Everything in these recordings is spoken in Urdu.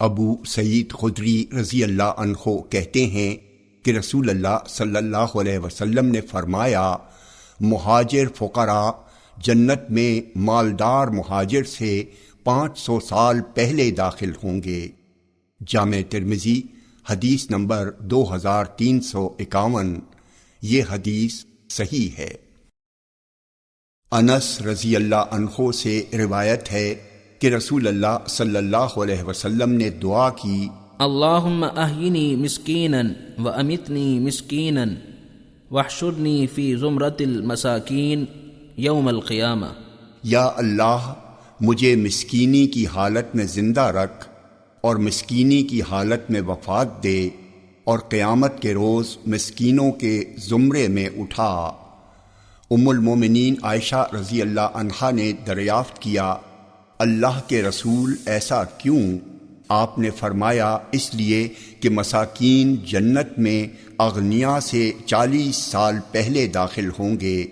ابو سعید خدری رضی اللہ عنہ کہتے ہیں کہ رسول اللہ صلی اللہ علیہ وسلم نے فرمایا، مہاجر فقراء جنت میں مالدار مہاجر سے 500 سال پہلے داخل ہوں گے۔ جامع ترمذی حدیث نمبر 2351۔ یہ حدیث صحیح ہے۔ انس رضی اللہ عنہ سے روایت ہے کہ رسول اللہ صلی اللہ علیہ وسلم نے دعا کی، اللہم احینی مسکینا وامیتنی مسکینا واحشرنی فی زمرۃ المساکین یوم القیامہ۔ یا اللہ مجھے مسکینی کی حالت میں زندہ رکھ اور مسکینی کی حالت میں وفات دے، اور قیامت کے روز مسکینوں کے زمرے میں اٹھا۔ ام المومنین عائشہ رضی اللہ عنہا نے دریافت کیا، اللہ کے رسول ایسا کیوں؟ آپ نے فرمایا، اس لیے کہ مساکین جنت میں اغنیاء سے 40 سال پہلے داخل ہوں گے،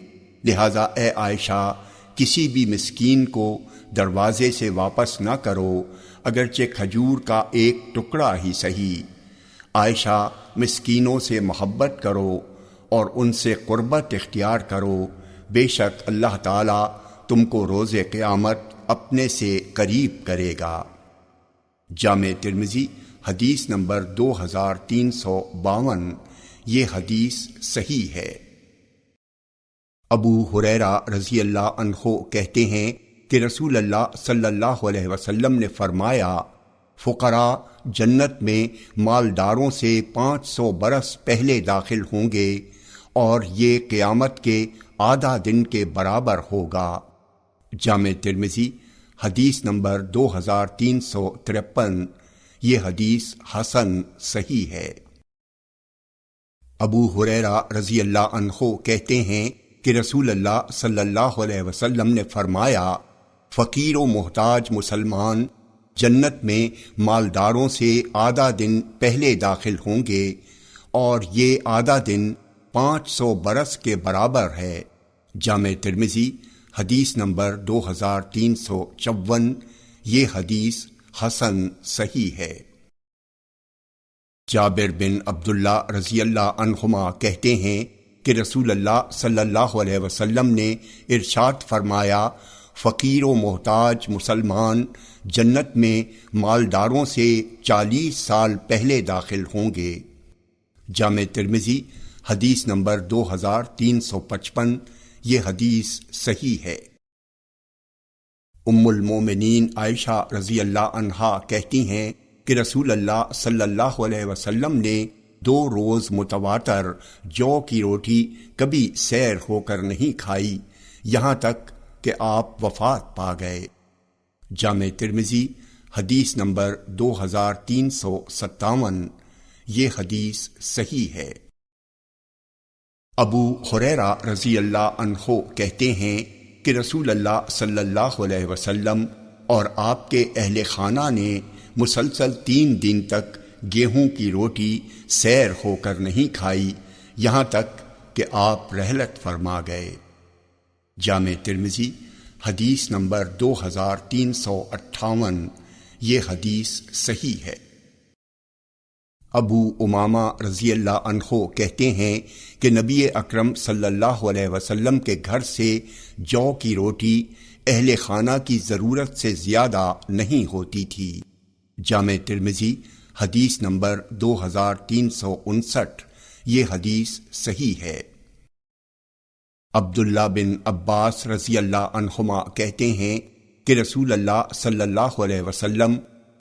لہذا اے عائشہ کسی بھی مسکین کو دروازے سے واپس نہ کرو، اگرچہ کھجور کا ایک ٹکڑا ہی صحیح۔ عائشہ مسکینوں سے محبت کرو اور ان سے قربت اختیار کرو، بے شک اللہ تعالیٰ تم کو روز قیامت اپنے سے قریب کرے گا۔ جامع ترمذی حدیث نمبر 2352۔ یہ حدیث صحیح ہے۔ ابو ہریرہ رضی اللہ عنہ کہتے ہیں کہ رسول اللہ صلی اللہ علیہ وسلم نے فرمایا، فقراء جنت میں مالداروں سے 500 برس پہلے داخل ہوں گے، اور یہ قیامت کے آدھا دن کے برابر ہوگا۔ جامع ترمذی حدیث نمبر 2353۔ یہ حدیث حسن صحیح ہے۔ ابو ہریرہ رضی اللہ عنہ کہتے ہیں کہ رسول اللہ صلی اللہ علیہ وسلم نے فرمایا، فقیر و محتاج مسلمان جنت میں مالداروں سے آدھا دن پہلے داخل ہوں گے، اور یہ آدھا دن 500 برس کے برابر ہے۔ جامع ترمذی حدیث نمبر 2354۔ یہ حدیث حسن صحیح ہے۔ جابر بن عبداللہ رضی اللہ عنہما کہتے ہیں کہ رسول اللہ صلی اللہ علیہ وسلم نے ارشاد فرمایا، فقیر و محتاج مسلمان جنت میں مالداروں سے 40 سال پہلے داخل ہوں گے۔ جامع ترمذی حدیث نمبر 2355۔ یہ حدیث صحیح ہے۔ ام المومنین عائشہ رضی اللہ عنہا کہتی ہیں کہ رسول اللہ صلی اللہ علیہ وسلم نے 2 روز متواتر جو کی روٹی کبھی سیر ہو کر نہیں کھائی، یہاں تک کہ آپ وفات پا گئے۔ جامع ترمذی حدیث نمبر 2357۔ یہ حدیث صحیح ہے۔ ابو ہریرہ رضی اللہ عنہ کہتے ہیں کہ رسول اللہ صلی اللہ علیہ وسلم اور آپ کے اہل خانہ نے مسلسل 3 دن تک گیہوں کی روٹی سیر ہو کر نہیں کھائی، یہاں تک کہ آپ رحلت فرما گئے۔ جامع ترمذی حدیث نمبر 2358۔ یہ حدیث صحیح ہے۔ ابو امامہ رضی اللہ عنہ کہتے ہیں کہ نبی اکرم صلی اللہ علیہ وسلم کے گھر سے جو کی روٹی اہل خانہ کی ضرورت سے زیادہ نہیں ہوتی تھی۔ جامع ترمذی حدیث نمبر 2359۔ یہ حدیث صحیح ہے۔ عبداللہ بن عباس رضی اللہ عنہما کہتے ہیں کہ رسول اللہ صلی اللہ علیہ وسلم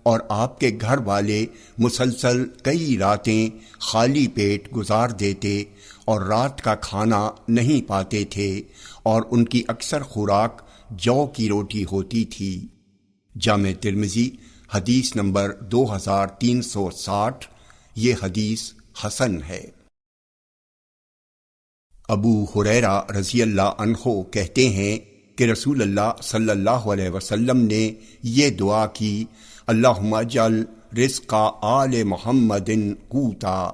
اور آپ کے گھر والے مسلسل کئی راتیں خالی پیٹ گزار دیتے اور رات کا کھانا نہیں پاتے تھے، اور ان کی اکثر خوراک جو کی روٹی ہوتی تھی۔ جامع ترمذی حدیث نمبر 2360۔ یہ حدیث حسن ہے۔ ابو ہریرہ رضی اللہ عنہ کہتے ہیں کہ رسول اللہ صلی اللہ علیہ وسلم نے یہ دعا کی، اللہم اجعل رزق آل محمد قوتا،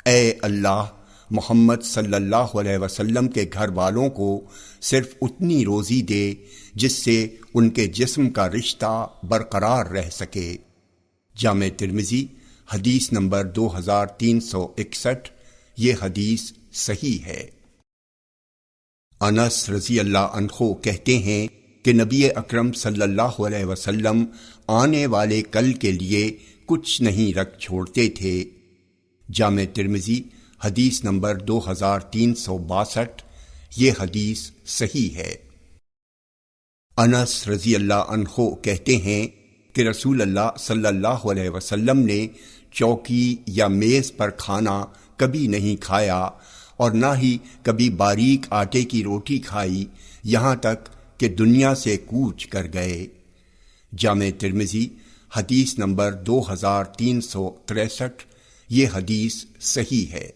اے اللہ محمد صلی اللہ علیہ وسلم کے گھر والوں کو صرف اتنی روزی دے جس سے ان کے جسم کا رشتہ برقرار رہ سکے۔ جامع ترمذی حدیث نمبر 2361، یہ حدیث صحیح ہے۔ انس رضی اللہ عنہ کہتے ہیں کہ نبی اکرم صلی اللہ علیہ وسلم آنے والے کل کے لیے کچھ نہیں رکھ چھوڑتے تھے۔ جامع ترمذی حدیث نمبر 2362، یہ حدیث صحیح ہے۔ انس رضی اللہ عنہ کہتے ہیں کہ رسول اللہ صلی اللہ علیہ وسلم نے چوکی یا میز پر کھانا کبھی نہیں کھایا اور نہ ہی کبھی باریک آٹے کی روٹی کھائی، یہاں تک کہ دنیا سے کوچ کر گئے۔ جامع ترمذی حدیث نمبر 2363، یہ حدیث صحیح ہے۔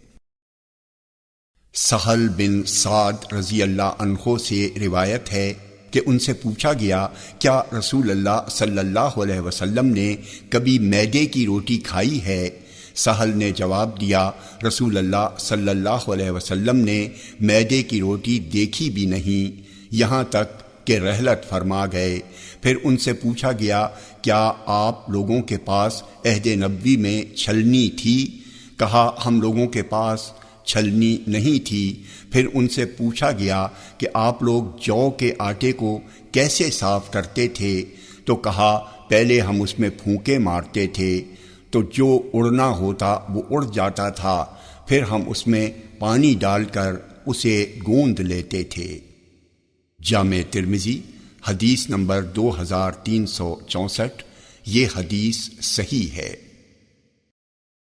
سہل بن سعد رضی اللہ عنہ سے روایت ہے کہ ان سے پوچھا گیا، کیا رسول اللہ صلی اللہ علیہ وسلم نے کبھی میدے کی روٹی کھائی ہے؟ سہل نے جواب دیا، رسول اللہ صلی اللہ علیہ وسلم نے میدے کی روٹی دیکھی بھی نہیں، یہاں تک کہ رحلت فرما گئے۔ پھر ان سے پوچھا گیا، کیا آپ لوگوں کے پاس عہد نبوی میں چھلنی تھی؟ کہا، ہم لوگوں کے پاس چھلنی نہیں تھی۔ پھر ان سے پوچھا گیا کہ آپ لوگ جو کے آٹے کو کیسے صاف کرتے تھے؟ تو کہا، پہلے ہم اس میں پھونکے مارتے تھے تو جو اڑنا ہوتا وہ اڑ جاتا تھا، پھر ہم اس میں پانی ڈال کر اسے گوندھ لیتے تھے۔ جامع ترمذی حدیث نمبر 2364، یہ حدیث صحیح ہے۔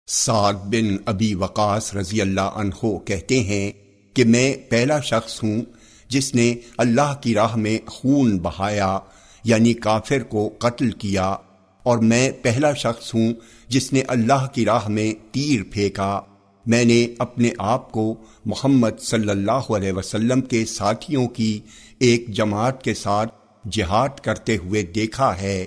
سعد بن ابی وقاص رضی اللہ عنہ کہتے ہیں کہ میں پہلا شخص ہوں جس نے اللہ کی راہ میں خون بہایا، یعنی کافر کو قتل کیا، اور میں پہلا شخص ہوں جس نے اللہ کی راہ میں تیر پھینکا۔ میں نے اپنے آپ کو محمد صلی اللہ علیہ وسلم کے ساتھیوں کی ایک جماعت کے ساتھ جہاد کرتے ہوئے دیکھا ہے۔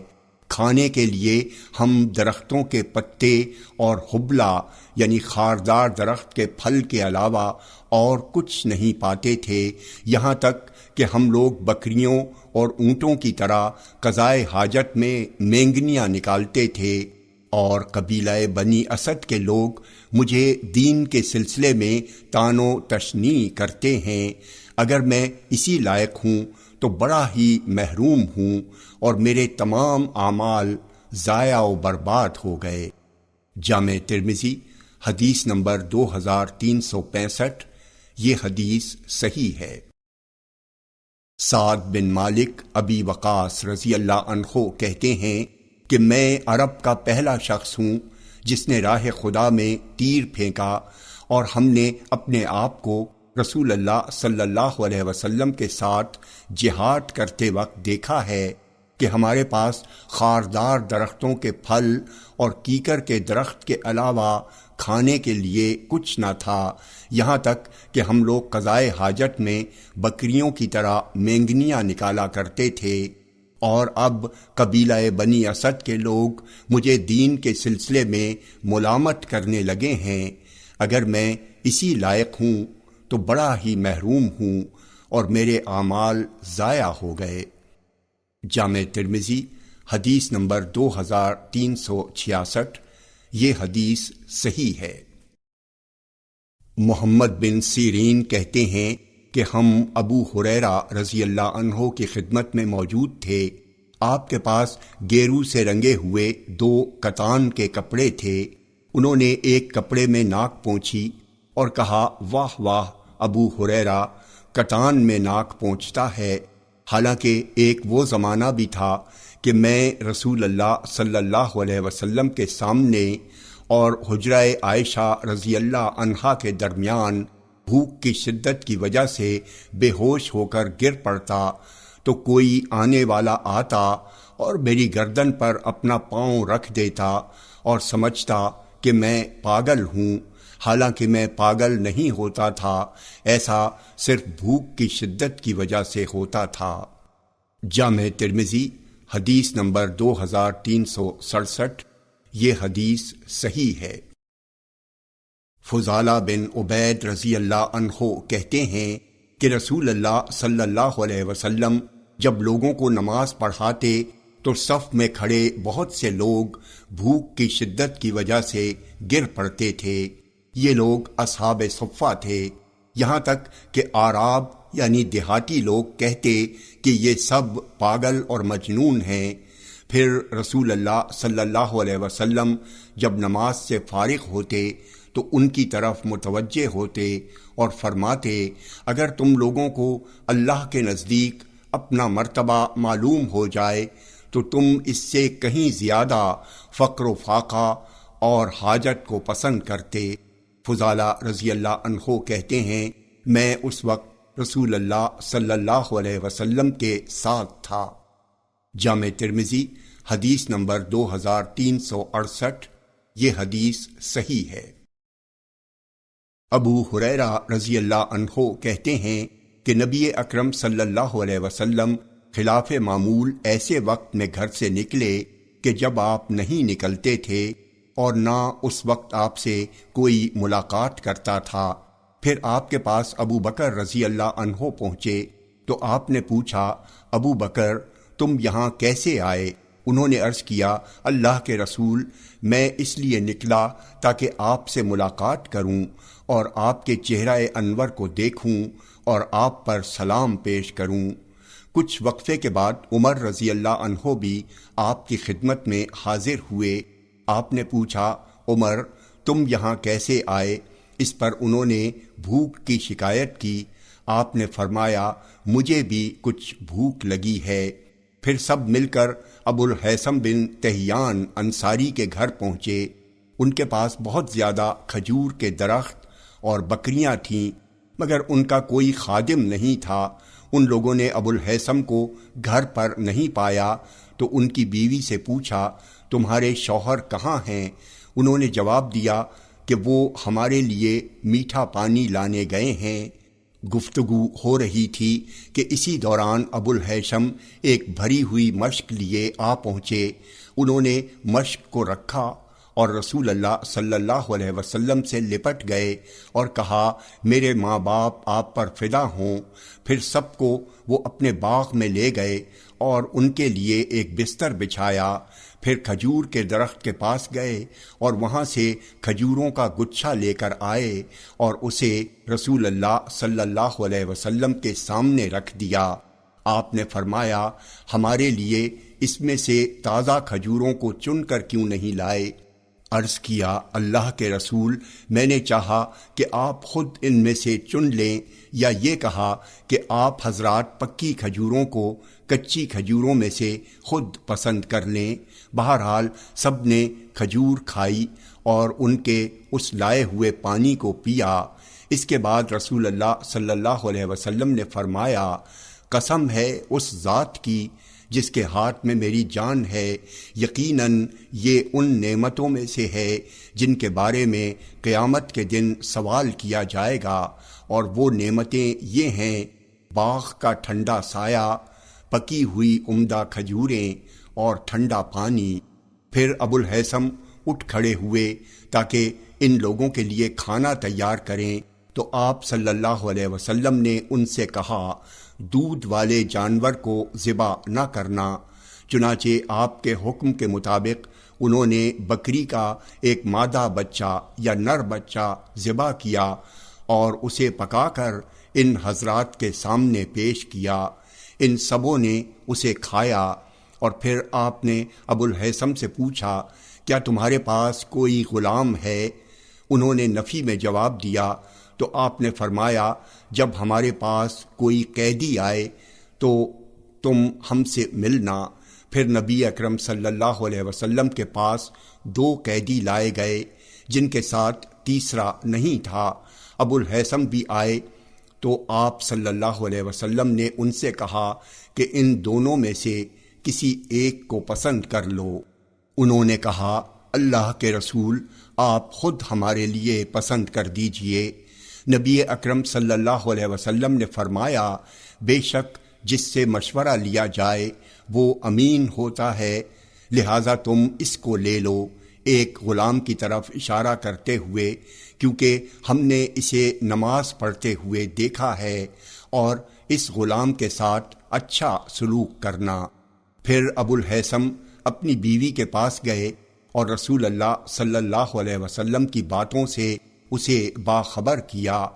کھانے کے لیے ہم درختوں کے پتے اور حبلہ یعنی خاردار درخت کے پھل کے علاوہ اور کچھ نہیں پاتے تھے، یہاں تک کہ ہم لوگ بکریوں اور اونٹوں کی طرح قضائے حاجت میں مینگنیاں نکالتے تھے، اور قبیلہ بنی اسد کے لوگ مجھے دین کے سلسلے میں طعن و تشنیع کرتے ہیں۔ اگر میں اسی لائق ہوں تو بڑا ہی محروم ہوں، اور میرے تمام اعمال ضائع و برباد ہو گئے۔ جامع ترمذی حدیث نمبر 2365، یہ حدیث صحیح ہے۔ سعد بن مالک ابی وقاص رضی اللہ عنہ کہتے ہیں کہ میں عرب کا پہلا شخص ہوں جس نے راہ خدا میں تیر پھینکا، اور ہم نے اپنے آپ کو رسول اللہ صلی اللہ علیہ وسلم کے ساتھ جہاد کرتے وقت دیکھا ہے کہ ہمارے پاس خاردار درختوں کے پھل اور کیکر کے درخت کے علاوہ کھانے کے لیے کچھ نہ تھا، یہاں تک کہ ہم لوگ قضائے حاجت میں بکریوں کی طرح مینگنیاں نکالا کرتے تھے، اور اب قبیلہ بنی اسد کے لوگ مجھے دین کے سلسلے میں ملامت کرنے لگے ہیں۔ اگر میں اسی لائق ہوں تو بڑا ہی محروم ہوں، اور میرے اعمال ضائع ہو گئے۔ جامع ترمذی حدیث نمبر 2366، یہ حدیث صحیح ہے۔ محمد بن سیرین کہتے ہیں کہ ہم ابو ہریرہ رضی اللہ عنہ کی خدمت میں موجود تھے۔ آپ کے پاس گیرو سے رنگے ہوئے 2 کتان کے کپڑے تھے۔ انہوں نے ایک کپڑے میں ناک پونچھی اور کہا، واہ واہ ابو ہریرہ، کتان میں ناک پونچھتا ہے۔ حالانکہ ایک وہ زمانہ بھی تھا کہ میں رسول اللہ صلی اللہ علیہ وسلم کے سامنے اور حجرہ عائشہ رضی اللہ عنہا کے درمیان بھوک کی شدت کی وجہ سے بے ہوش ہو کر گر پڑتا تو کوئی آنے والا آتا اور میری گردن پر اپنا پاؤں رکھ دیتا اور سمجھتا کہ میں پاگل ہوں، حالانکہ میں پاگل نہیں ہوتا تھا، ایسا صرف بھوک کی شدت کی وجہ سے ہوتا تھا۔ جامع ترمذی حدیث نمبر 2367، یہ حدیث صحیح ہے۔ فضالہ بن عبید رضی اللہ عنہ کہتے ہیں کہ رسول اللہ صلی اللہ علیہ وسلم جب لوگوں کو نماز پڑھاتے تو صف میں کھڑے بہت سے لوگ بھوک کی شدت کی وجہ سے گر پڑتے تھے۔ یہ لوگ اصحاب صفہ تھے، یہاں تک کہ اعراب یعنی دیہاتی لوگ کہتے کہ یہ سب پاگل اور مجنون ہیں۔ پھر رسول اللہ صلی اللہ علیہ وسلم جب نماز سے فارغ ہوتے تو ان کی طرف متوجہ ہوتے اور فرماتے، اگر تم لوگوں کو اللہ کے نزدیک اپنا مرتبہ معلوم ہو جائے تو تم اس سے کہیں زیادہ فقر و فاقہ اور حاجت کو پسند کرتے۔ فضالہ رضی اللہ عنہ کہتے ہیں، میں اس وقت رسول اللہ صلی اللہ علیہ وسلم کے ساتھ تھا۔ جامع ترمذی حدیث نمبر 2368۔ یہ حدیث صحیح ہے۔ ابو ہریرہ رضی اللہ عنہ کہتے ہیں کہ نبی اکرم صلی اللہ علیہ وسلم خلاف معمول ایسے وقت میں گھر سے نکلے کہ جب آپ نہیں نکلتے تھے اور نہ اس وقت آپ سے کوئی ملاقات کرتا تھا۔ پھر آپ کے پاس ابو بکر رضی اللہ عنہ پہنچے تو آپ نے پوچھا، ابو بکر تم یہاں کیسے آئے؟ انہوں نے عرض کیا، اللہ کے رسول، میں اس لیے نکلا تاکہ آپ سے ملاقات کروں اور آپ کے چہرہ انور کو دیکھوں اور آپ پر سلام پیش کروں۔ کچھ وقفے کے بعد عمر رضی اللہ عنہ بھی آپ کی خدمت میں حاضر ہوئے۔ آپ نے پوچھا، عمر تم یہاں کیسے آئے؟ اس پر انہوں نے بھوک کی شکایت کی۔ آپ نے فرمایا، مجھے بھی کچھ بھوک لگی ہے۔ پھر سب مل کر ابو الہیثم بن تہیان انصاری کے گھر پہنچے۔ ان کے پاس بہت زیادہ کھجور کے درخت اور بکریاں تھیں، مگر ان کا کوئی خادم نہیں تھا۔ ان لوگوں نے ابو الہیثم کو گھر پر نہیں پایا تو ان کی بیوی سے پوچھا، تمہارے شوہر کہاں ہیں؟ انہوں نے جواب دیا کہ وہ ہمارے لیے میٹھا پانی لانے گئے ہیں۔ گفتگو ہو رہی تھی کہ اسی دوران ابو الہیثم ایک بھری ہوئی مشک لیے آ پہنچے۔ انہوں نے مشک کو رکھا اور رسول اللہ صلی اللہ علیہ وسلم سے لپٹ گئے اور کہا، میرے ماں باپ آپ پر فدا ہوں۔ پھر سب کو وہ اپنے باغ میں لے گئے اور ان کے لیے ایک بستر بچھایا۔ پھر کھجور کے درخت کے پاس گئے اور وہاں سے کھجوروں کا گچھا لے کر آئے اور اسے رسول اللہ صلی اللہ علیہ وسلم کے سامنے رکھ دیا۔ آپ نے فرمایا، ہمارے لیے اس میں سے تازہ کھجوروں کو چن کر کیوں نہیں لائے؟ عرض کیا، اللہ کے رسول، میں نے چاہا کہ آپ خود ان میں سے چن لیں، یا یہ کہا کہ آپ حضرات پکی کھجوروں کو کچی کھجوروں میں سے خود پسند کر لیں۔ بہرحال سب نے کھجور کھائی اور ان کے اس لائے ہوئے پانی کو پیا۔ اس کے بعد رسول اللہ صلی اللہ علیہ وسلم نے فرمایا، قسم ہے اس ذات کی جس کے ہاتھ میں میری جان ہے، یقیناً یہ ان نعمتوں میں سے ہے جن کے بارے میں قیامت کے دن سوال کیا جائے گا، اور وہ نعمتیں یہ ہیں، باغ کا ٹھنڈا سایہ، پکی ہوئی عمدہ کھجوریں اور ٹھنڈا پانی۔ پھر ابو الہیثم اٹھ کھڑے ہوئے تاکہ ان لوگوں کے لیے کھانا تیار کریں، تو آپ صلی اللہ علیہ وسلم نے ان سے کہا، دودھ والے جانور کو ذبح نہ کرنا۔ چنانچہ آپ کے حکم کے مطابق انہوں نے بکری کا ایک مادہ بچہ یا نر بچہ ذبح کیا اور اسے پکا کر ان حضرات کے سامنے پیش کیا۔ ان سبوں نے اسے کھایا، اور پھر آپ نے ابو الہیثم سے پوچھا، کیا تمہارے پاس کوئی غلام ہے؟ انہوں نے نفی میں جواب دیا، تو آپ نے فرمایا، جب ہمارے پاس کوئی قیدی آئے تو تم ہم سے ملنا۔ پھر نبی اکرم صلی اللہ علیہ وسلم کے پاس 2 قیدی لائے گئے جن کے ساتھ تیسرا نہیں تھا۔ ابو الہیثم بھی آئے تو آپ صلی اللہ علیہ وسلم نے ان سے کہا کہ ان دونوں میں سے کسی ایک کو پسند کر لو۔ انہوں نے کہا، اللہ کے رسول، آپ خود ہمارے لیے پسند کر دیجئے۔ نبی اکرم صلی اللہ علیہ وسلم نے فرمایا، بے شک جس سے مشورہ لیا جائے وہ امین ہوتا ہے، لہٰذا تم اس کو لے لو، ایک غلام کی طرف اشارہ کرتے ہوئے، کیونکہ ہم نے اسے نماز پڑھتے ہوئے دیکھا ہے، اور اس غلام کے ساتھ اچھا سلوک کرنا۔ پھر ابو الہیثم اپنی بیوی کے پاس گئے اور رسول اللہ صلی اللہ علیہ وسلم کی باتوں سے اسے باخبر کیا۔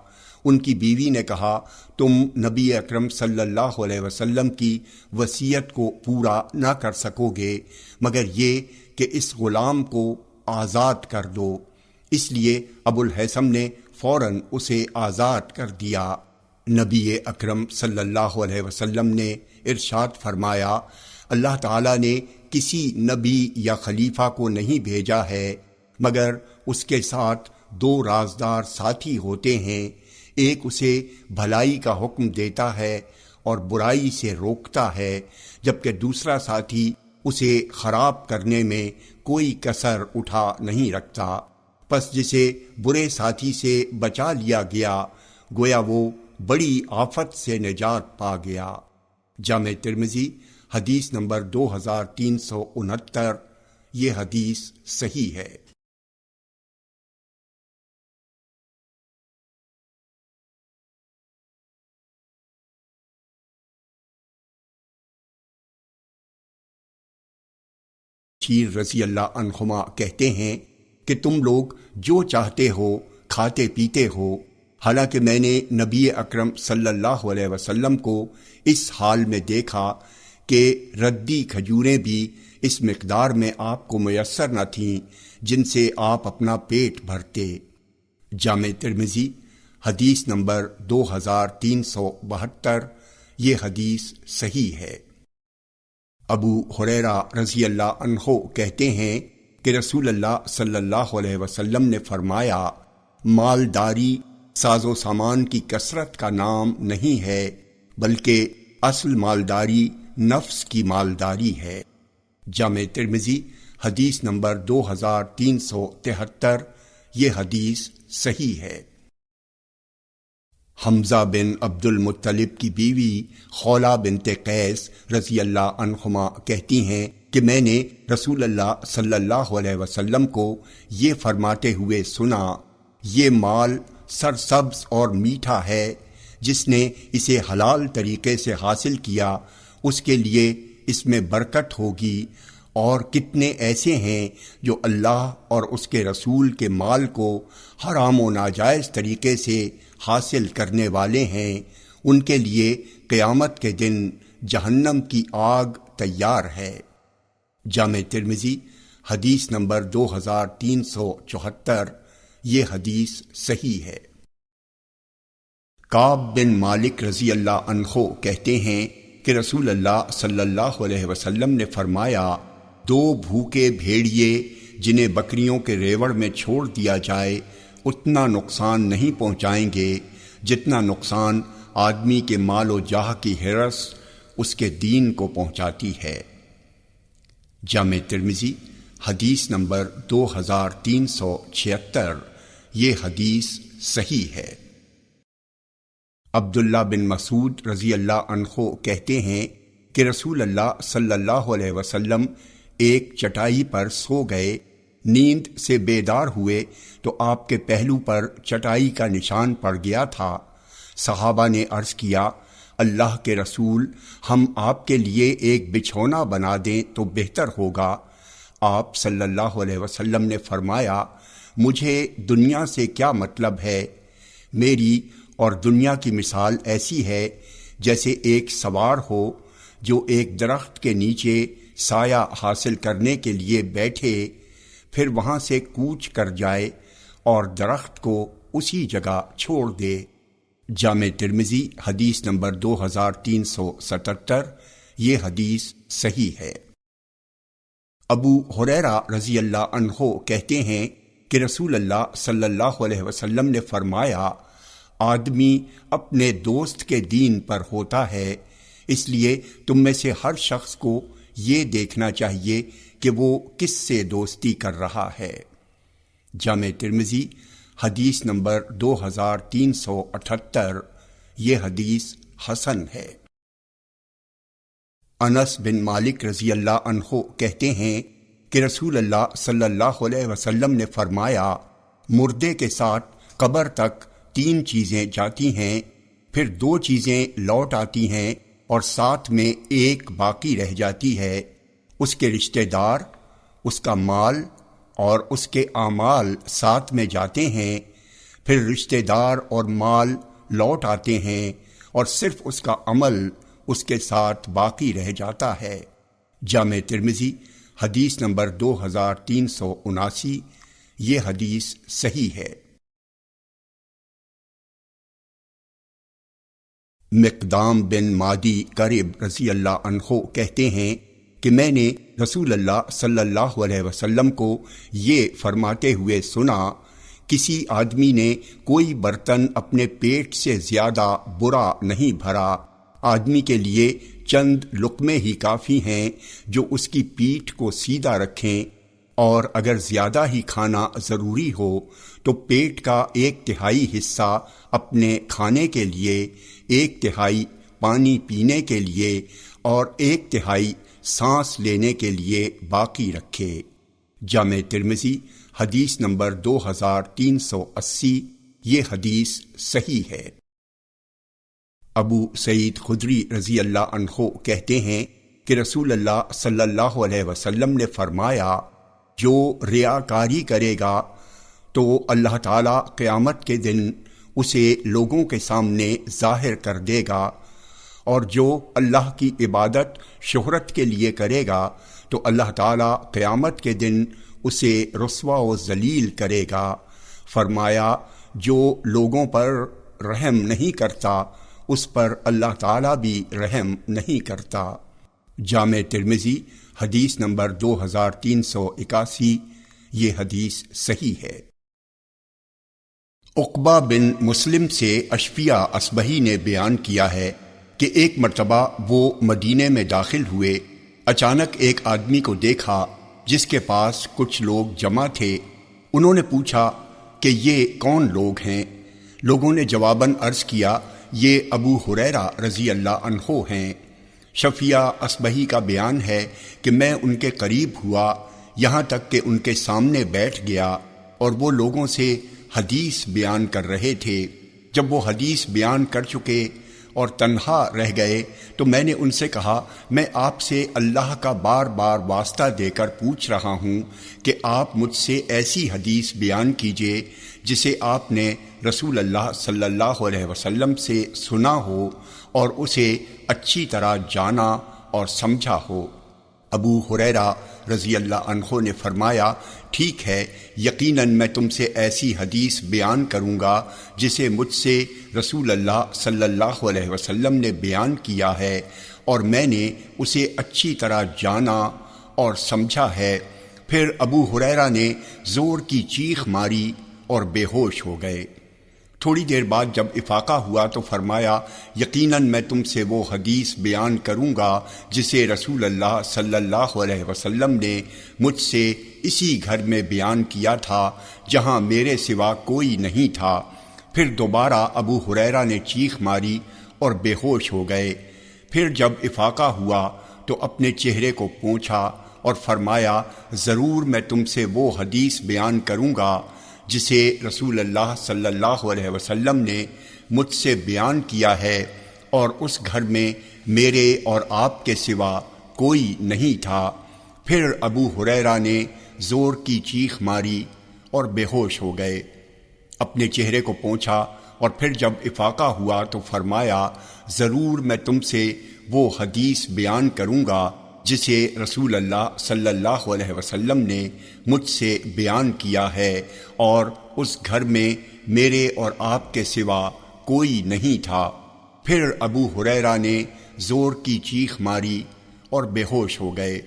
ان کی بیوی نے کہا، تم نبی اکرم صلی اللہ علیہ وسلم کی وصیت کو پورا نہ کر سکو گے مگر یہ کہ اس غلام کو آزاد کر دو۔ اس لیے ابو الہیثم نے فوراً اسے آزاد کر دیا۔ نبی اکرم صلی اللہ علیہ وسلم نے ارشاد فرمایا، اللہ تعالیٰ نے کسی نبی یا خلیفہ کو نہیں بھیجا ہے مگر اس کے ساتھ 2 رازدار ساتھی ہوتے ہیں، ایک اسے بھلائی کا حکم دیتا ہے اور برائی سے روکتا ہے، جبکہ دوسرا ساتھی اسے خراب کرنے میں کوئی کسر اٹھا نہیں رکھتا۔ پس جسے برے ساتھی سے بچا لیا گیا گویا وہ بڑی آفت سے نجات پا گیا۔ جامع ترمذی حدیث نمبر 2369۔ یہ حدیث صحیح ہے۔ شیر رضی اللہ عنہما کہتے ہیں کہ تم لوگ جو چاہتے ہو کھاتے پیتے ہو، حالانکہ میں نے نبی اکرم صلی اللہ علیہ وسلم کو اس حال میں دیکھا کہ ردی کھجوریں بھی اس مقدار میں آپ کو میسر نہ تھیں جن سے آپ اپنا پیٹ بھرتے۔ جامع ترمذی حدیث نمبر 2372۔ یہ حدیث صحیح ہے۔ ابو ہریرہ رضی اللہ عنہ کہتے ہیں کہ رسول اللہ صلی اللہ علیہ وسلم نے فرمایا، مالداری ساز و سامان کی کثرت کا نام نہیں ہے بلکہ اصل مالداری نفس کی مالداری ہے۔ جامع ترمذی حدیث نمبر 2373۔ یہ حدیث صحیح ہے۔ حمزہ بن عبد المطلب کی بیوی خولہ بنت قیس رضی اللہ عنہما کہتی ہیں کہ میں نے رسول اللہ صلی اللہ علیہ وسلم کو یہ فرماتے ہوئے سنا، یہ مال سرسبز اور میٹھا ہے، جس نے اسے حلال طریقے سے حاصل کیا اس کے لیے اس میں برکت ہوگی، اور کتنے ایسے ہیں جو اللہ اور اس کے رسول کے مال کو حرام و ناجائز طریقے سے حاصل کرنے والے ہیں، ان کے لیے قیامت کے دن جہنم کی آگ تیار ہے۔ جامع ترمذی حدیث نمبر 2374۔ یہ حدیث صحیح ہے۔ کعب بن مالک رضی اللہ عنہ کہتے ہیں کہ رسول اللہ صلی اللہ علیہ وسلم نے فرمایا، 2 بھوکے بھیڑیے جنہیں بکریوں کے ریوڑ میں چھوڑ دیا جائے اتنا نقصان نہیں پہنچائیں گے جتنا نقصان آدمی کے مال و جاہ کی ہرس اس کے دین کو پہنچاتی ہے۔ جامع ترمذی حدیث نمبر 2376۔ یہ حدیث صحیح ہے۔ عبداللہ بن مسعود رضی اللہ عنہ کہتے ہیں کہ رسول اللہ صلی اللہ علیہ وسلم ایک چٹائی پر سو گئے، نیند سے بیدار ہوئے تو آپ کے پہلو پر چٹائی کا نشان پڑ گیا تھا۔ صحابہ نے عرض کیا، اللہ کے رسول، ہم آپ کے لیے ایک بچھونا بنا دیں تو بہتر ہوگا۔ آپ صلی اللہ علیہ وسلم نے فرمایا، مجھے دنیا سے کیا مطلب ہے؟ میری اور دنیا کی مثال ایسی ہے جیسے ایک سوار ہو جو ایک درخت کے نیچے سایہ حاصل کرنے کے لیے بیٹھے، پھر وہاں سے کوچ کر جائے اور درخت کو اسی جگہ چھوڑ دے۔ جامع ترمذی حدیث نمبر 2377۔ یہ حدیث صحیح ہے۔ ابو ہریرہ رضی اللہ عنہ کہتے ہیں کہ رسول اللہ صلی اللہ علیہ وسلم نے فرمایا، آدمی اپنے دوست کے دین پر ہوتا ہے، اس لیے تم میں سے ہر شخص کو یہ دیکھنا چاہیے کہ وہ کس سے دوستی کر رہا ہے۔ جامع ترمذی حدیث نمبر 2378۔ یہ حدیث حسن ہے۔ انس بن مالک رضی اللہ عنہ کہتے ہیں کہ رسول اللہ صلی اللہ علیہ وسلم نے فرمایا، مردے کے ساتھ قبر تک 3 چیزیں جاتی ہیں، پھر 2 چیزیں لوٹ آتی ہیں، اور ساتھ میں ایک باقی رہ جاتی ہے، اس کے رشتہ دار، اس کا مال اور اس کے اعمال ساتھ میں جاتے ہیں، پھر رشتہ دار اور مال لوٹ آتے ہیں اور صرف اس کا عمل اس کے ساتھ باقی رہ جاتا ہے۔ جامع ترمذی حدیث نمبر 2379، یہ حدیث صحیح ہے۔ مقدام بن مادی کرب رضی اللہ عنہ کہتے ہیں کہ میں نے رسول اللہ صلی اللہ علیہ وسلم کو یہ فرماتے ہوئے سنا، کسی آدمی نے کوئی برتن اپنے پیٹ سے زیادہ برا نہیں بھرا، آدمی کے لیے چند لقمے ہی کافی ہیں جو اس کی پیٹھ کو سیدھا رکھیں، اور اگر زیادہ ہی کھانا ضروری ہو تو پیٹ کا 1/3 حصہ اپنے کھانے کے لیے، 1/3 پانی پینے کے لیے اور 1/3 سانس لینے کے لیے باقی رکھے۔ جامع ترمذی حدیث نمبر 2380، یہ حدیث صحیح ہے۔ ابو سعید خدری رضی اللہ عنہ کہتے ہیں کہ رسول اللہ صلی اللہ علیہ وسلم نے فرمایا، جو ریاکاری کرے گا تو اللہ تعالیٰ قیامت کے دن اسے لوگوں کے سامنے ظاہر کر دے گا، اور جو اللہ کی عبادت شہرت کے لیے کرے گا تو اللہ تعالیٰ قیامت کے دن اسے رسوا و ذلیل کرے گا۔ فرمایا، جو لوگوں پر رحم نہیں کرتا اس پر اللہ تعالیٰ بھی رحم نہیں کرتا۔ جامع ترمذی حدیث نمبر 2381، یہ حدیث صحیح ہے۔ عقبہ بن مسلم سے اشفیہ اصبہی نے بیان کیا ہے کہ ایک مرتبہ وہ مدینے میں داخل ہوئے، اچانک ایک آدمی کو دیکھا جس کے پاس کچھ لوگ جمع تھے۔ انہوں نے پوچھا کہ یہ کون لوگ ہیں؟ لوگوں نے جواباً عرض کیا، یہ ابو ہریرہ رضی اللہ عنہ ہیں۔ شفیہ اصبہی کا بیان ہے کہ میں ان کے قریب ہوا، یہاں تک کہ ان کے سامنے بیٹھ گیا اور وہ لوگوں سے حدیث بیان کر رہے تھے۔ جب وہ حدیث بیان کر چکے اور تنہا رہ گئے تو میں نے ان سے کہا، میں آپ سے اللہ کا بار بار واسطہ دے کر پوچھ رہا ہوں کہ آپ مجھ سے ایسی حدیث بیان کیجئے جسے آپ نے رسول اللہ صلی اللہ علیہ وسلم سے سنا ہو اور اسے اچھی طرح جانا اور سمجھا ہو۔ ابو ہریرہ رضی اللہ عنہ نے فرمایا، ٹھیک ہے، یقیناً میں تم سے ایسی حدیث بیان کروں گا جسے مجھ سے رسول اللہ صلی اللہ علیہ وسلم نے بیان کیا ہے اور میں نے اسے اچھی طرح جانا اور سمجھا ہے۔ پھر ابو ہریرہ نے زور کی چیخ ماری اور بے ہوش ہو گئے۔ تھوڑی دیر بعد جب افاقہ ہوا تو فرمایا، یقیناً میں تم سے وہ حدیث بیان کروں گا جسے رسول اللہ صلی اللہ علیہ وسلم نے مجھ سے اسی گھر میں بیان کیا تھا جہاں میرے سوا کوئی نہیں تھا۔ پھر دوبارہ ابو ہریرہ نے چیخ ماری اور بے ہوش ہو گئے۔ پھر جب افاقہ ہوا تو اپنے چہرے کو پوچھا اور فرمایا، ضرور میں تم سے وہ حدیث بیان کروں گا جسے رسول اللہ صلی اللہ علیہ وسلم نے مجھ سے بیان کیا ہے، اور اس گھر میں میرے اور آپ کے سوا کوئی نہیں تھا۔ پھر ابو ہریرہ نے زور کی چیخ ماری اور بے ہوش ہو گئے۔ اپنے چہرے کو پوچھا اور پھر جب افاقہ ہوا تو فرمایا، ضرور میں تم سے وہ حدیث بیان کروں گا جسے رسول اللہ صلی اللہ علیہ وسلم نے مجھ سے بیان کیا ہے، اور اس گھر میں میرے اور آپ کے سوا کوئی نہیں تھا۔ پھر ابو ہریرہ نے زور کی چیخ ماری اور بے ہوش ہو گئے۔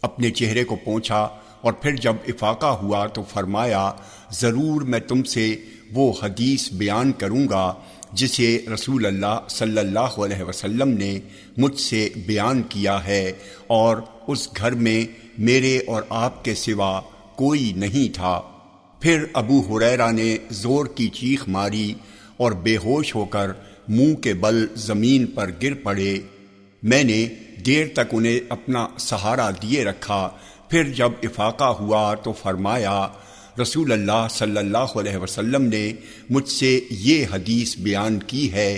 اپنے چہرے کو پوچھا اور پھر جب افاقہ ہوا تو فرمایا، ضرور میں تم سے وہ حدیث بیان کروں گا جسے رسول اللہ صلی اللہ علیہ وسلم نے مجھ سے بیان کیا ہے، اور اس گھر میں میرے اور آپ کے سوا کوئی نہیں تھا۔ پھر ابو ہریرہ نے زور کی چیخ ماری اور بے ہوش ہو کر منہ کے بل زمین پر گر پڑے۔ میں نے دیر تک انہیں اپنا سہارا دیے رکھا۔ پھر جب افاقہ ہوا تو فرمایا، رسول اللہ صلی اللہ علیہ وسلم نے مجھ سے یہ حدیث بیان کی ہے،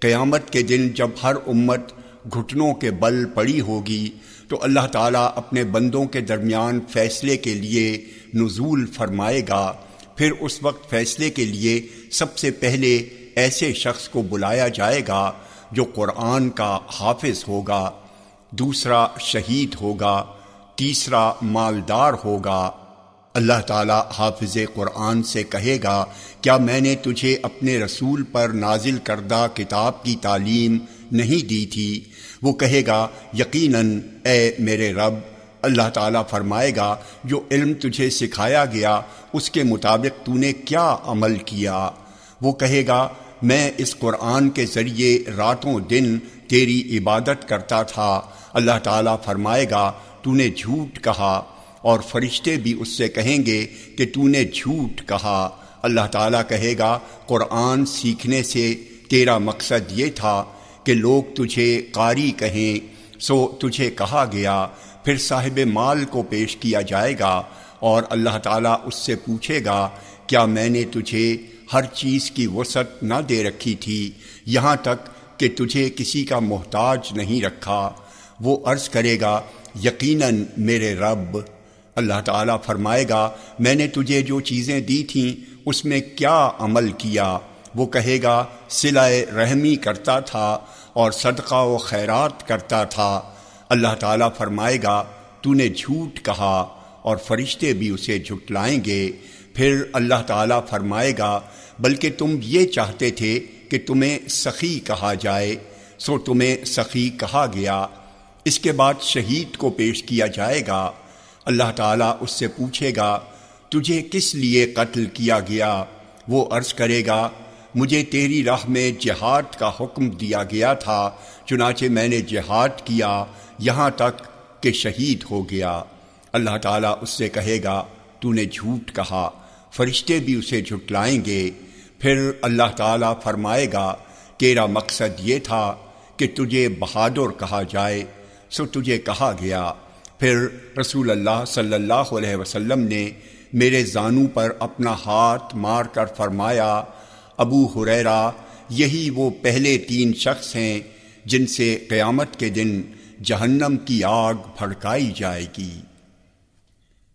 قیامت کے دن جب ہر امت گھٹنوں کے بل پڑی ہوگی تو اللہ تعالیٰ اپنے بندوں کے درمیان فیصلے کے لیے نزول فرمائے گا۔ پھر اس وقت فیصلے کے لیے سب سے پہلے ایسے شخص کو بلایا جائے گا جو قرآن کا حافظ ہوگا، دوسرا شہید ہوگا، تیسرا مالدار ہوگا۔ اللہ تعالیٰ حافظ قرآن سے کہے گا، کیا میں نے تجھے اپنے رسول پر نازل کردہ کتاب کی تعلیم نہیں دی تھی؟ وہ کہے گا، یقیناً اے میرے رب۔ اللہ تعالیٰ فرمائے گا، جو علم تجھے سکھایا گیا اس کے مطابق تو نے کیا عمل کیا؟ وہ کہے گا، میں اس قرآن کے ذریعے راتوں دن تیری عبادت کرتا تھا۔ اللہ تعالیٰ فرمائے گا، تو نے جھوٹ کہا، اور فرشتے بھی اس سے کہیں گے کہ تو نے جھوٹ کہا۔ اللہ تعالیٰ کہے گا، قرآن سیکھنے سے تیرا مقصد یہ تھا کہ لوگ تجھے قاری کہیں، سو تجھے کہا گیا۔ پھر صاحب مال کو پیش کیا جائے گا اور اللہ تعالیٰ اس سے پوچھے گا، کیا میں نے تجھے ہر چیز کی وسعت نہ دے رکھی تھی، یہاں تک کہ تجھے کسی کا محتاج نہیں رکھا؟ وہ عرض کرے گا، یقیناً میرے رب۔ اللہ تعالیٰ فرمائے گا، میں نے تجھے جو چیزیں دی تھیں اس میں کیا عمل کیا؟ وہ کہے گا، صلہ رحمی کرتا تھا اور صدقہ و خیرات کرتا تھا۔ اللہ تعالیٰ فرمائے گا، تو نے جھوٹ کہا، اور فرشتے بھی اسے جھٹلائیں گے۔ پھر اللہ تعالیٰ فرمائے گا، بلکہ تم یہ چاہتے تھے کہ تمہیں سخی کہا جائے، سو تمہیں سخی کہا گیا۔ اس کے بعد شہید کو پیش کیا جائے گا۔ اللہ تعالیٰ اس سے پوچھے گا، تجھے کس لیے قتل کیا گیا؟ وہ عرض کرے گا، مجھے تیری راہ میں جہاد کا حکم دیا گیا تھا، چنانچہ میں نے جہاد کیا یہاں تک کہ شہید ہو گیا۔ اللہ تعالیٰ اس سے کہے گا، تو نے جھوٹ کہا۔ فرشتے بھی اسے جھٹلائیں گے۔ پھر اللہ تعالیٰ فرمائے گا، تیرا مقصد یہ تھا کہ تجھے بہادر کہا جائے، سو تجھے کہا گیا۔ پھر رسول اللہ صلی اللہ علیہ وسلم نے میرے زانو پر اپنا ہاتھ مار کر فرمایا، ابو ہریرہ، یہی وہ پہلے 3 شخص ہیں جن سے قیامت کے دن جہنم کی آگ بھڑکائی جائے گی۔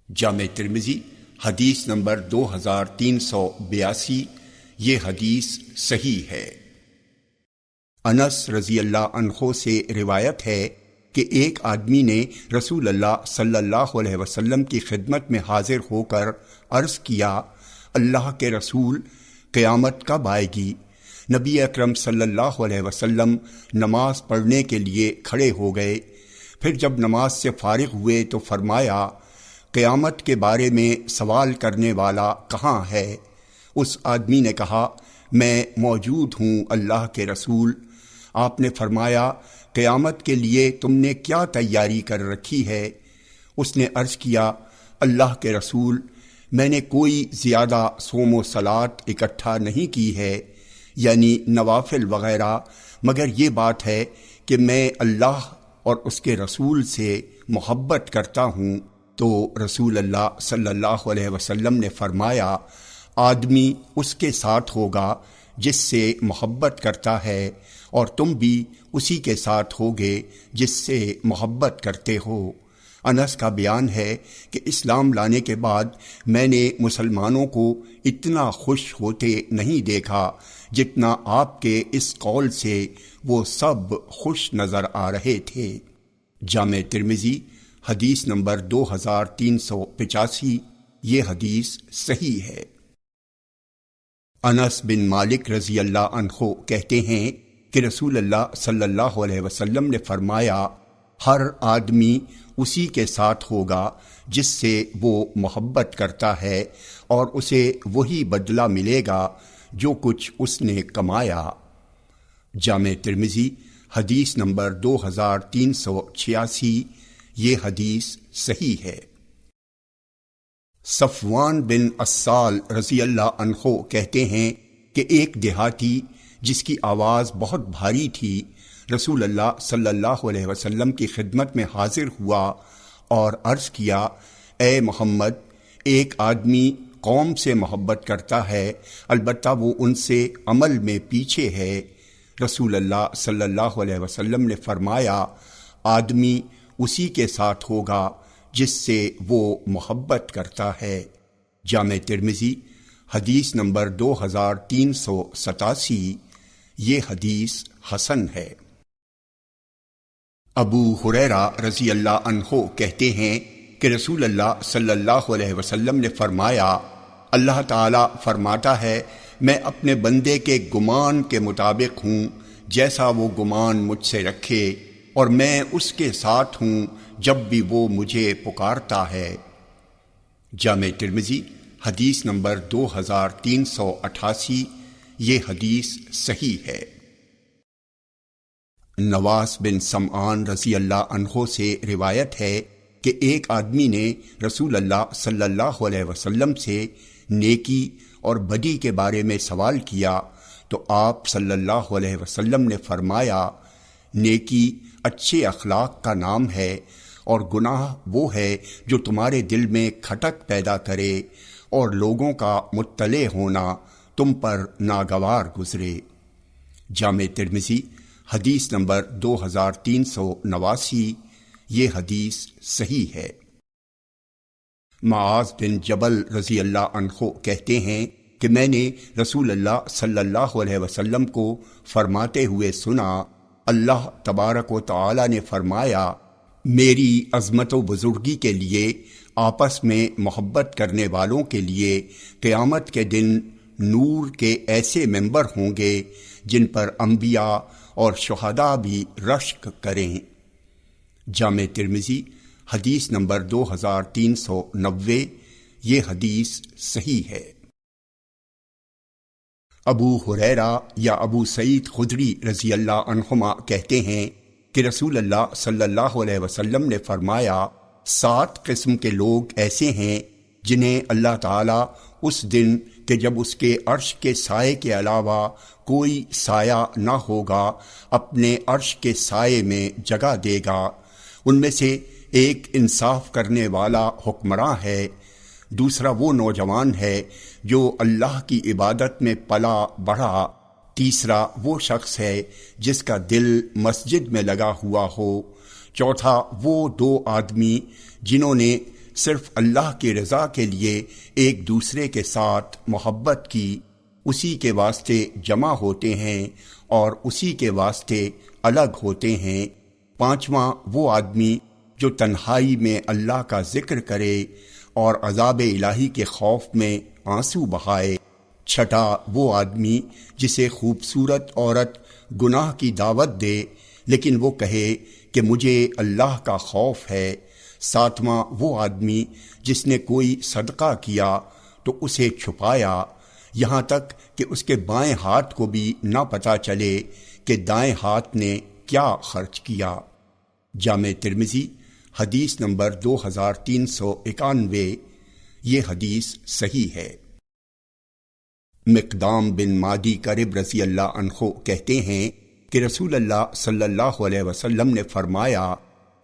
جامع ترمذی حدیث نمبر 2382، یہ حدیث صحیح ہے۔ انس رضی اللہ عنہ سے روایت ہے کہ ایک آدمی نے رسول اللہ صلی اللہ علیہ وسلم کی خدمت میں حاضر ہو کر عرض کیا، اللہ کے رسول، قیامت کب آئے گی؟ نبی اکرم صلی اللہ علیہ وسلم نماز پڑھنے کے لیے کھڑے ہو گئے۔ پھر جب نماز سے فارغ ہوئے تو فرمایا، قیامت کے بارے میں سوال کرنے والا کہاں ہے؟ اس آدمی نے کہا، میں موجود ہوں اللہ کے رسول۔ آپ نے فرمایا، قیامت کے لیے تم نے کیا تیاری کر رکھی ہے؟ اس نے عرض کیا، اللہ کے رسول، میں نے کوئی زیادہ صوم و صلات اکٹھا نہیں کی ہے، یعنی نوافل وغیرہ، مگر یہ بات ہے کہ میں اللہ اور اس کے رسول سے محبت کرتا ہوں۔ تو رسول اللہ صلی اللہ علیہ وسلم نے فرمایا، آدمی اس کے ساتھ ہوگا جس سے محبت کرتا ہے، اور تم بھی اسی کے ساتھ ہوگے جس سے محبت کرتے ہو۔ انس کا بیان ہے کہ اسلام لانے کے بعد میں نے مسلمانوں کو اتنا خوش ہوتے نہیں دیکھا جتنا آپ کے اس قول سے وہ سب خوش نظر آ رہے تھے۔ جامع ترمذی حدیث نمبر 2385، یہ حدیث صحیح ہے۔ انس بن مالک رضی اللہ عنہ کہتے ہیں کہ رسول اللہ صلی اللہ علیہ وسلم نے فرمایا، ہر آدمی اسی کے ساتھ ہوگا جس سے وہ محبت کرتا ہے، اور اسے وہی بدلہ ملے گا جو کچھ اس نے کمایا۔ جامع ترمذی حدیث نمبر 2386، یہ حدیث صحیح ہے۔ صفوان بن اسال رضی اللہ عنہ کہتے ہیں کہ ایک دیہاتی جس کی آواز بہت بھاری تھی رسول اللہ صلی اللہ علیہ وسلم کی خدمت میں حاضر ہوا اور عرض کیا، اے محمد، ایک آدمی قوم سے محبت کرتا ہے، البتہ وہ ان سے عمل میں پیچھے ہے۔ رسول اللہ صلی اللہ علیہ وسلم نے فرمایا آدمی اسی کے ساتھ ہوگا جس سے وہ محبت کرتا ہے۔ جامع ترمذی حدیث نمبر 2387۔ یہ حدیث حسن ہے۔ ابو ہریرہ رضی اللہ عنہ کہتے ہیں کہ رسول اللہ صلی اللہ علیہ وسلم نے فرمایا اللہ تعالیٰ فرماتا ہے میں اپنے بندے کے گمان کے مطابق ہوں جیسا وہ گمان مجھ سے رکھے، اور میں اس کے ساتھ ہوں جب بھی وہ مجھے پکارتا ہے۔ جامع ترمذی حدیث نمبر 2388۔ یہ حدیث صحیح ہے۔ نواس بن سمعان رضی اللہ عنہ سے روایت ہے کہ ایک آدمی نے رسول اللہ صلی اللہ علیہ وسلم سے نیکی اور بدی کے بارے میں سوال کیا تو آپ صلی اللہ علیہ وسلم نے فرمایا نیکی اچھے اخلاق کا نام ہے اور گناہ وہ ہے جو تمہارے دل میں کھٹک پیدا کرے اور لوگوں کا مطلع ہونا تم پر ناگوار گزرے۔ جامع ترمذی حدیث نمبر 2389۔ یہ حدیث صحیح ہے۔ معاذ بن جبل رضی اللہ عنہ کہتے ہیں کہ میں نے رسول اللہ صلی اللہ علیہ وسلم کو فرماتے ہوئے سنا اللہ تبارک و تعالی نے فرمایا میری عظمت و بزرگی کے لیے آپس میں محبت کرنے والوں کے لیے قیامت کے دن نور کے ایسے ممبر ہوں گے جن پر انبیاء اور شہداء بھی رشک کریں۔ جامع ترمذی حدیث نمبر 2390۔ یہ حدیث صحیح ہے۔ ابو ہریرہ یا ابو سعید خدری رضی اللہ عنہما کہتے ہیں کہ رسول اللہ صلی اللہ علیہ وسلم نے فرمایا 7 قسم کے لوگ ایسے ہیں جنہیں اللہ تعالیٰ اس دن کہ جب اس کے عرش کے سائے کے علاوہ کوئی سایہ نہ ہوگا اپنے عرش کے سائے میں جگہ دے گا۔ ان میں سے ایک انصاف کرنے والا حکمراں ہے، دوسرا وہ نوجوان ہے جو اللہ کی عبادت میں پلا بڑھا، تیسرا وہ شخص ہے جس کا دل مسجد میں لگا ہوا ہو، چوتھا وہ 2 آدمی جنہوں نے صرف اللہ کی رضا کے لیے ایک دوسرے کے ساتھ محبت کی، اسی کے واسطے جمع ہوتے ہیں اور اسی کے واسطے الگ ہوتے ہیں، پانچواں وہ آدمی جو تنہائی میں اللہ کا ذکر کرے اور عذاب الہی کے خوف میں آنسو بہائے، چھٹا وہ آدمی جسے خوبصورت عورت گناہ کی دعوت دے لیکن وہ کہے کہ مجھے اللہ کا خوف ہے، ساتواں وہ آدمی جس نے کوئی صدقہ کیا تو اسے چھپایا یہاں تک کہ اس کے بائیں ہاتھ کو بھی نہ پتہ چلے کہ دائیں ہاتھ نے کیا خرچ کیا۔ جامع ترمذی حدیث نمبر 2391۔ یہ حدیث صحیح ہے۔ مقدام بن مادی کرب رضی اللہ عنہ کہتے ہیں کہ رسول اللہ صلی اللہ علیہ وسلم نے فرمایا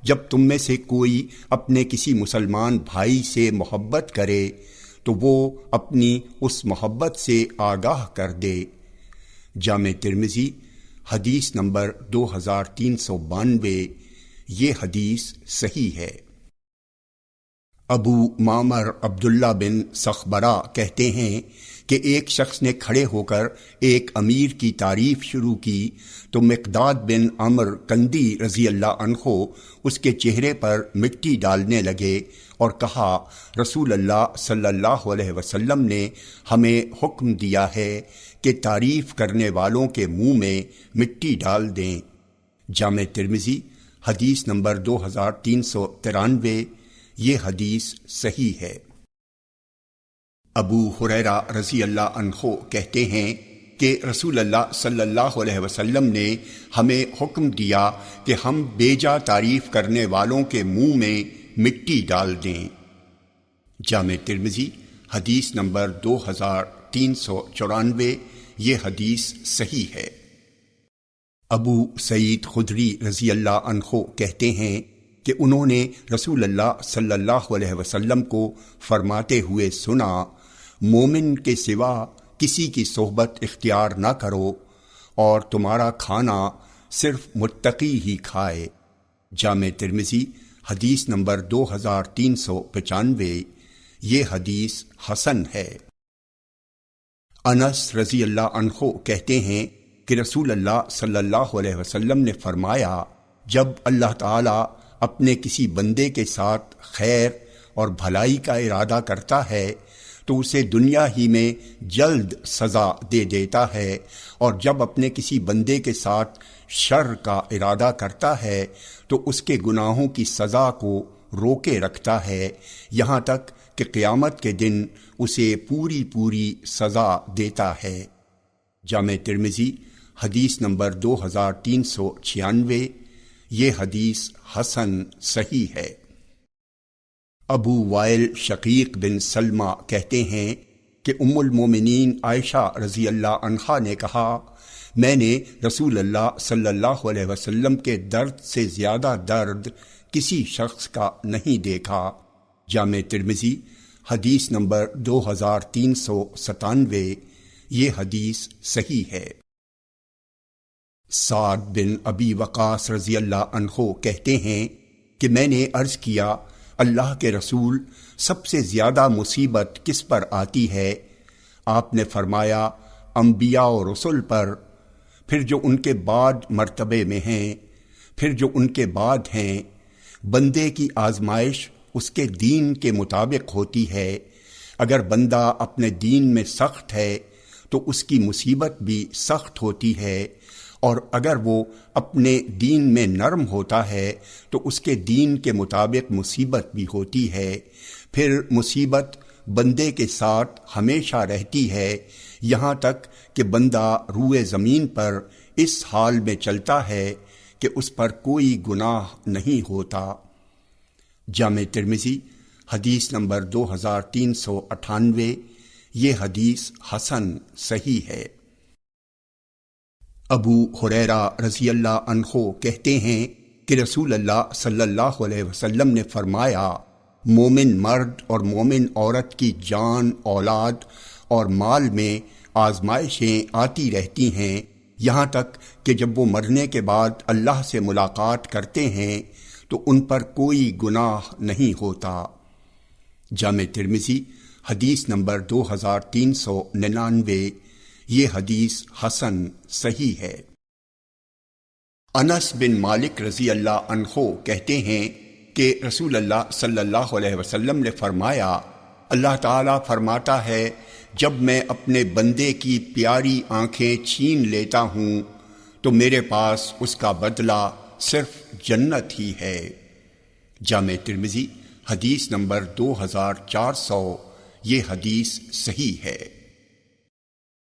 جب تم میں سے کوئی اپنے کسی مسلمان بھائی سے محبت کرے تو وہ اپنی اس محبت سے آگاہ کر دے۔ جامع ترمذی حدیث نمبر 2392۔ یہ حدیث صحیح ہے۔ ابو معمر عبداللہ بن سخبرہ کہتے ہیں کہ ایک شخص نے کھڑے ہو کر ایک امیر کی تعریف شروع کی تو مقداد بن عمر کندی رضی اللہ عنہ اس کے چہرے پر مٹی ڈالنے لگے اور کہا رسول اللہ صلی اللہ علیہ وسلم نے ہمیں حکم دیا ہے کہ تعریف کرنے والوں کے منہ میں مٹی ڈال دیں۔ جامع ترمذی حدیث نمبر 2393۔ یہ حدیث صحیح ہے۔ ابو ہریرہ رضی اللہ عنہ کہتے ہیں کہ رسول اللہ صلی اللہ علیہ وسلم نے ہمیں حکم دیا کہ ہم بیجا تعریف کرنے والوں کے منہ میں مٹی ڈال دیں۔ جامع ترمذی حدیث نمبر 2394۔ یہ حدیث صحیح ہے۔ ابو سعید خدری رضی اللہ عنہ کہتے ہیں کہ انہوں نے رسول اللہ صلی اللہ علیہ وسلم کو فرماتے ہوئے سنا مومن کے سوا کسی کی صحبت اختیار نہ کرو اور تمہارا کھانا صرف متقی ہی کھائے۔ جامع ترمذی حدیث نمبر 2395۔ یہ حدیث حسن ہے۔ انس رضی اللہ عنہ کہتے ہیں کہ رسول اللہ صلی اللہ علیہ وسلم نے فرمایا، جب اللہ تعالیٰ اپنے کسی بندے کے ساتھ خیر اور بھلائی کا ارادہ کرتا ہے تو اسے دنیا ہی میں جلد سزا دے دیتا ہے، اور جب اپنے کسی بندے کے ساتھ شر کا ارادہ کرتا ہے تو اس کے گناہوں کی سزا کو روکے رکھتا ہے، یہاں تک کہ قیامت کے دن اسے پوری سزا دیتا ہے۔ جامع ترمذی حدیث نمبر 2396۔ یہ حدیث حسن صحیح ہے۔ ابو وائل شقیق بن سلمہ کہتے ہیں کہ ام المومنین عائشہ رضی اللہ عنہا نے کہا، میں نے رسول اللہ صلی اللہ علیہ وسلم کے درد سے زیادہ درد کسی شخص کا نہیں دیکھا۔ جامع ترمذی حدیث نمبر 2397۔ یہ حدیث صحیح ہے۔ سعد بن ابی وقاص رضی اللہ عنہ کہتے ہیں کہ میں نے عرض کیا، اللہ کے رسول، سب سے زیادہ مصیبت کس پر آتی ہے؟ آپ نے فرمایا، انبیاء و رسل پر، پھر جو ان کے بعد مرتبے میں ہیں، پھر جو ان کے بعد ہیں۔ بندے کی آزمائش اس کے دین کے مطابق ہوتی ہے۔ اگر بندہ اپنے دین میں سخت ہے تو اس کی مصیبت بھی سخت ہوتی ہے، اور اگر وہ اپنے دین میں نرم ہوتا ہے تو اس کے دین کے مطابق مصیبت بھی ہوتی ہے۔ پھر مصیبت بندے کے ساتھ ہمیشہ رہتی ہے، یہاں تک کہ بندہ روئے زمین پر اس حال میں چلتا ہے کہ اس پر کوئی گناہ نہیں ہوتا۔ جامع ترمذی حدیث نمبر 2398۔ یہ حدیث حسن صحیح ہے۔ ابو ہریرہ رضی اللہ عنہ کہتے ہیں کہ رسول اللہ صلی اللہ علیہ وسلم نے فرمایا، مومن مرد اور مومن عورت کی جان، اولاد اور مال میں آزمائشیں آتی رہتی ہیں، یہاں تک کہ جب وہ مرنے کے بعد اللہ سے ملاقات کرتے ہیں تو ان پر کوئی گناہ نہیں ہوتا۔ جامع ترمذی حدیث نمبر 2399۔ یہ حدیث حسن صحیح ہے۔ انس بن مالک رضی اللہ عنہ کہتے ہیں کہ رسول اللہ صلی اللہ علیہ وسلم نے فرمایا، اللہ تعالیٰ فرماتا ہے، جب میں اپنے بندے کی پیاری آنکھیں چھین لیتا ہوں تو میرے پاس اس کا بدلہ صرف جنت ہی ہے۔ جامع ترمذی حدیث نمبر 2400۔ یہ حدیث صحیح ہے۔